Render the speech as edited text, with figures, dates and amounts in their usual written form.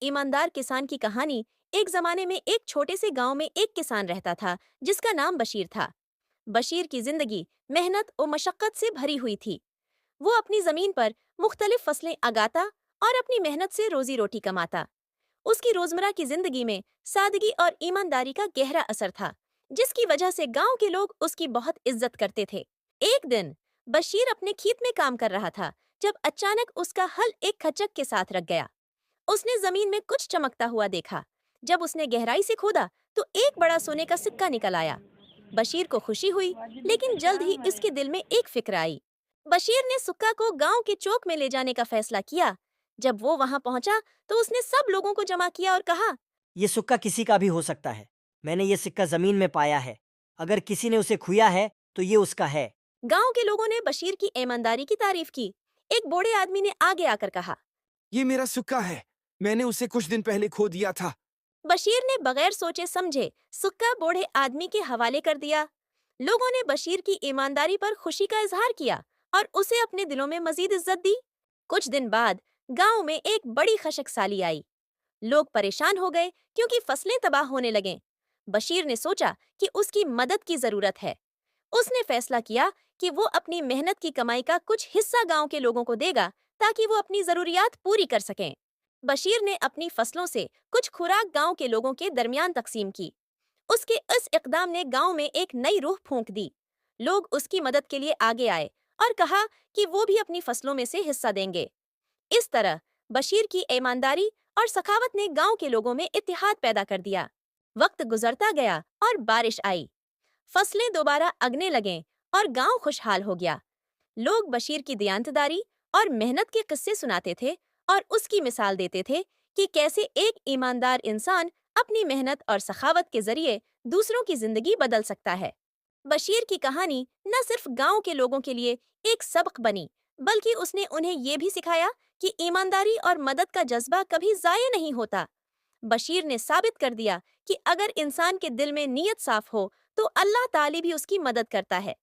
ईमानदार किसान की कहानी। एक जमाने में एक छोटे से गांव में एक किसान रहता था जिसका नाम बशीर था। बशीर की जिंदगी मेहनत और मशक्कत से भरी हुई थी। वो अपनी जमीन पर मुख्तलिफ फसलें उगाता और अपनी मेहनत से रोजी रोटी कमाता। उसकी रोजमर्रा की जिंदगी में सादगी और ईमानदारी का गहरा असर था, जिसकी वजह से गांव के लोग उसकी बहुत इज्जत करते थे। एक दिन बशीर अपने खेत में काम कर रहा था जब अचानक उसका हल एक खच्चर के साथ रख गया। उसने जमीन में कुछ चमकता हुआ देखा। जब उसने गहराई से खोदा तो एक बड़ा सोने का सिक्का निकल आया। बशीर को खुशी हुई, लेकिन जल्द ही इसके दिल में एक फिक्र आई। बशीर ने सिक्का को गांव के चौक में ले जाने का फैसला किया। जब वो वहां पहुंचा तो उसने सब लोगों को जमा किया और कहा, ये सिक्का किसी का भी हो सकता है। मैंने ये सिक्का जमीन में पाया है। अगर किसी ने उसे खोया है तो ये उसका है। गांव के लोगों ने बशीर की ईमानदारी की तारीफ की। एक बूढ़े आदमी ने आगे आकर कहा, ये मेरा सिक्का है। मैंने उसे कुछ दिन पहले खो दिया था। बशीर ने बगैर सोचे समझे सिक्का बूढ़े आदमी के हवाले कर दिया। लोगों ने बशीर की ईमानदारी पर खुशी का इजहार किया और उसे अपने दिलों में मजीद इज्जत दी। कुछ दिन बाद गांव में एक बड़ी खशकसाली आई। लोग परेशान हो गए क्योंकि फसलें तबाह होने लगें। बशीर ने सोचा कि उसकी मदद की जरूरत है। उसने फैसला किया कि वो अपनी मेहनत की कमाई का कुछ हिस्सा गांव के लोगों को देगा ताकि वो अपनी जरूरियात पूरी कर सकें। बशीर ने अपनी फसलों से कुछ खुराक गांव के लोगों के दरमियान तकसीम की। उसके इस इकदाम ने गांव में एक नई रूह फूंक दी। लोग उसकी मदद के लिए आगे आए और कहा कि वो भी अपनी फसलों में से हिस्सा देंगे। इस तरह बशीर की ईमानदारी और सखावत ने गांव के लोगों में इत्तेहाद पैदा कर दिया। वक्त गुजरता गया और बारिश आई। फसलें दोबारा अगने लगें और गांव खुशहाल हो गया। लोग बशीर की दयानतदारी और मेहनत के किस्से सुनाते थे और उसकी मिसाल देते थे कि कैसे एक ईमानदार इंसान अपनी मेहनत और सखावत के जरिए दूसरों की जिंदगी बदल सकता है। बशीर की कहानी न सिर्फ गांव के लोगों के लिए एक सबक बनी, बल्कि उसने उन्हें ये भी सिखाया कि ईमानदारी और मदद का जज्बा कभी जाया नहीं होता। बशीर ने साबित कर दिया कि अगर इंसान के दिल में नीयत साफ हो तो अल्लाह ताली भी उसकी मदद करता है।